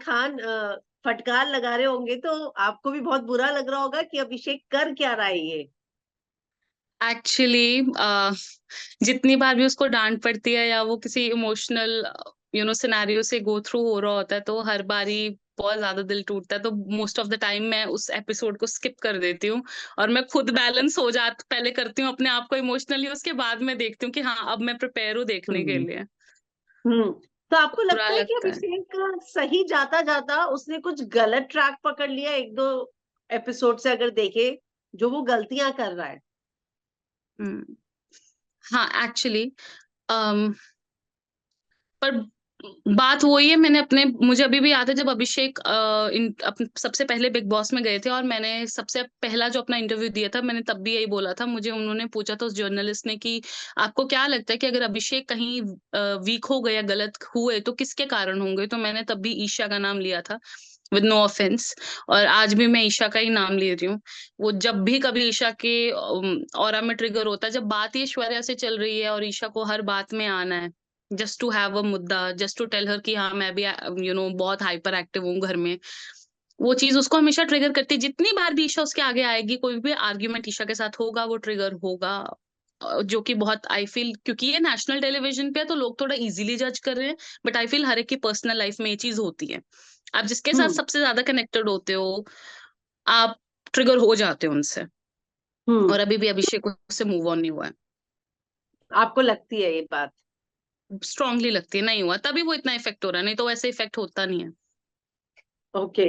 खान फटकार लगा रहे होंगे तो आपको भी बहुत बुरा लग रहा होगा कि अभिषेक कर क्या रहा है ये? एक्चुअली जितनी बार भी उसको डांट पड़ती है या वो किसी इमोशनल सिनेरियो से गो थ्रू हो रहा होता है, तो हर बारी बहुत ज्यादा दिल टूटता है। तो मोस्ट ऑफ द टाइम मैं उस एपिसोड को स्किप कर देती हूँ और मैं खुद बैलेंस हो जात पहले करती हूँ अपने आप को इमोशनली, उसके बाद मैं देखती हूँ कि हाँ अब मैं प्रिपेयर हूँ देखने के हुँ। लिए। हुँ। तो आपको बुरा लगता है कि लगता है। अभिषेक सही जाता-जाता उसने कुछ गलत ट्रैक पकड़ लिया 1-2 एपिसोड से अगर देखें, जो वो गलतियाँ कर रहा है? हम्म। हाँ, एक्चुअली पर बात वही है, मुझे अभी भी याद है जब अभिषेक सबसे पहले बिग बॉस में गए थे और मैंने सबसे पहला जो अपना इंटरव्यू दिया था, मैंने तब भी यही बोला था। मुझे उन्होंने पूछा था, उस जर्नलिस्ट ने, कि आपको क्या लगता है कि अगर अभिषेक कहीं वीक हो गए या गलत हुए तो किसके कारण होंगे? तो मैंने तब भी ईशा का नाम लिया था, विद नो ऑफेंस। और आज भी मैं ईशा का ही नाम ले रही हूँ। वो जब भी कभी ईशा के ऑरा में ट्रिगर होता है, जब बात ही ऐश्वर्या से चल रही है और ईशा को हर बात में आना है जस्ट टू हैव अ मुद्दा, जस्ट टू टेल हर कि हाँ मैं भी बहुत हाइपर एक्टिव हूँ घर में, वो चीज उसको हमेशा ट्रिगर करती है। जितनी बार भी ईशा उसके आगे आएगी, कोई भी आर्ग्यूमेंट ईशा के साथ होगा, वो ट्रिगर होगा। जो कि बहुत, आई फील, क्योंकि ये नेशनल टेलीविजन पे है तो लोग थोड़ा इजीली जज कर रहे हैं, बट आई फील हर एक की पर्सनल लाइफ में ये चीज होती है। आप जिसके साथ हुँ, सबसे ज्यादा कनेक्टेड होते हो, आप ट्रिगर हो जाते हो उनसे। हुँ। और अभी भी अभिषेक उससे मूव ऑन नहीं हुआ है। आपको लगती है ये बात? स्ट्रांगली लगती है, नहीं हुआ तभी वो इतना इफेक्ट हो रहा है, नहीं तो वैसे इफेक्ट होता नहीं है। ओके।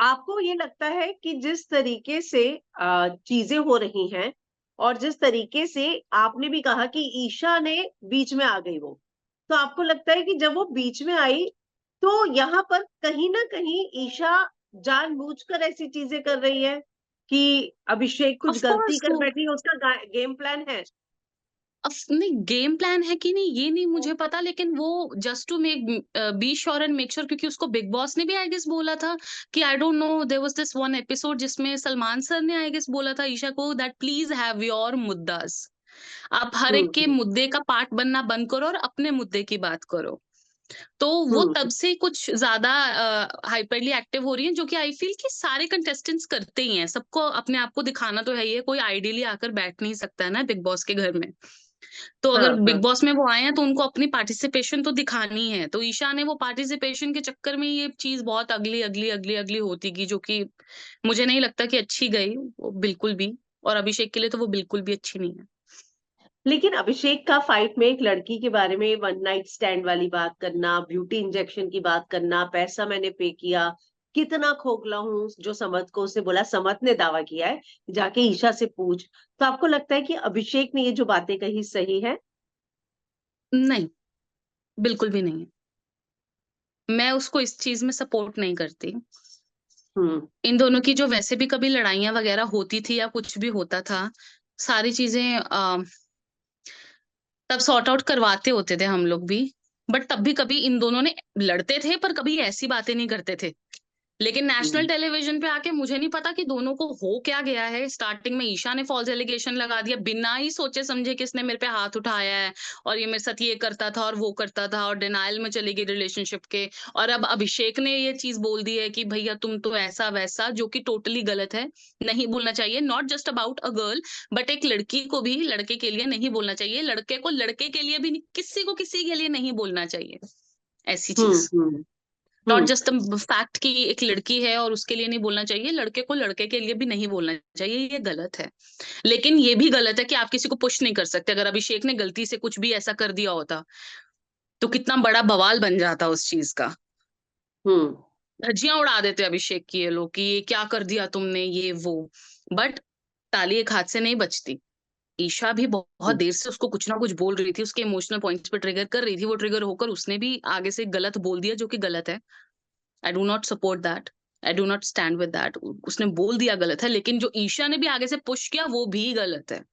आपको ये लगता है कि जिस तरीके से चीज़ें हो रही हैं और जिस तरीके से आपने भी कहा कि ईशा ने बीच में आ गई वो, तो आपको लगता है कि जब वो बीच में आई, तो यहाँ पर कहीं न कहीं ईशा जानबूझकर ऐसी चीज़ें कर रही है कि अभिषेक कुछ ऑफ गलती कोर्स कर वो, बैठी है, उसका गा गेम प्लान है? नहीं गेम प्लान है कि नहीं ये नहीं मुझे पता, लेकिन वो just to make be sure and make sure, क्योंकि उसको बिग बॉस ने भी आई गेस बोला था कि I don't know, there was this one episode जिसमें सलमान सर ने आई गेस बोला था ईशा को दैट प्लीज हैव योर मुद्दास, आप हर हुँ, एक के हुँ, मुद्दे का पार्ट बनना बंद करो और अपने मुद्दे की बात करो। तो वो हुँ, तब से कुछ ज्यादा हाइपरली एक्टिव हो रही है, जो कि आई फील कि सारे कंटेस्टेंट्स करते ही हैं। सबको अपने आप को दिखाना तो है ही है, कोई आइडियली आकर बैठ नहीं सकता है ना बिग बॉस के घर में। तो हाँ, अगर बिग हाँ। बॉस में वो आए हैं तो उनको अपनी पार्टिसिपेशन तो दिखानी है। तो ईशा ने वो पार्टिसिपेशन के चक्कर में ये चीज बहुत अगली अगली अगली अगली होती गई, जो कि मुझे नहीं लगता कि अच्छी गई वो बिल्कुल भी। और अभिषेक के लिए तो वो बिल्कुल भी अच्छी नहीं है। लेकिन अभिषेक का फाइट में एक लड़की के बारे में वन नाइट स्टैंड वाली बात करना, ब्यूटी इंजेक्शन की बात करना, पैसा मैंने पे किया, कितना खोखला हूँ, जो समत को उसने बोला, समत ने दावा किया है, जाके ईशा से पूछ। तो आपको लगता है कि अभिषेक ने ये जो बातें कही सही है? नहीं, बिल्कुल भी नहीं है। मैं उसको इस चीज में सपोर्ट नहीं करती। हुँ, इन दोनों की जो वैसे भी कभी लड़ाइयाँ वगैरह होती थी या कुछ भी होता था, सारी चीज़ें तब सॉर्ट आउट करवाते होते थे हम लोग भी। बट तब भी कभी इन दोनों ने लड़ते थे, पर कभी ऐसी बातें नहीं करते थे। लेकिन नेशनल हुँ, टेलीविजन पे आके मुझे नहीं पता कि दोनों को हो क्या गया है। स्टार्टिंग में ईशा ने फॉल्स एलिगेशन लगा दिया बिना ही सोचे समझे कि इसने मेरे पे हाथ उठाया है और ये मेरे साथ ये करता था और वो करता था, और डिनायल में चली गई रिलेशनशिप के। और अब अभिषेक ने ये चीज बोल दी है कि भैया तुम तो ऐसा वैसा, जो कि टोटली गलत है। नहीं बोलना चाहिए, not just about a girl, but एक लड़की को भी लड़के के लिए नहीं बोलना चाहिए, लड़के को लड़के के लिए भी किसी को किसी के लिए नहीं बोलना चाहिए ऐसी हुँ, चीज। हुँ, नॉट हुँ, जस्ट फैक्ट कि एक लड़की है और उसके लिए नहीं बोलना चाहिए, लड़के को लड़के के लिए भी नहीं बोलना चाहिए, ये गलत है। लेकिन ये भी गलत है कि आप किसी को पुश नहीं कर सकते। अगर अभिषेक ने गलती से कुछ भी ऐसा कर दिया होता तो कितना बड़ा बवाल बन जाता उस चीज का। हुँ, धज्जियां उड़ा देते अभिषेक की ये लोग कि ये क्या कर दिया तुमने, ये वो। बट ताली एक हाथ से नहीं बचती। ईशा भी बहुत हुँ, देर से उसको कुछ ना कुछ बोल रही थी, उसके इमोशनल पॉइंट्स पे ट्रिगर कर रही थी, वो ट्रिगर होकर उसने भी आगे से गलत बोल दिया, जो कि गलत है। I do not support that, I do not stand with that. उसने बोल दिया गलत है, लेकिन जो ईशा ने भी आगे से पुश किया वो भी गलत है।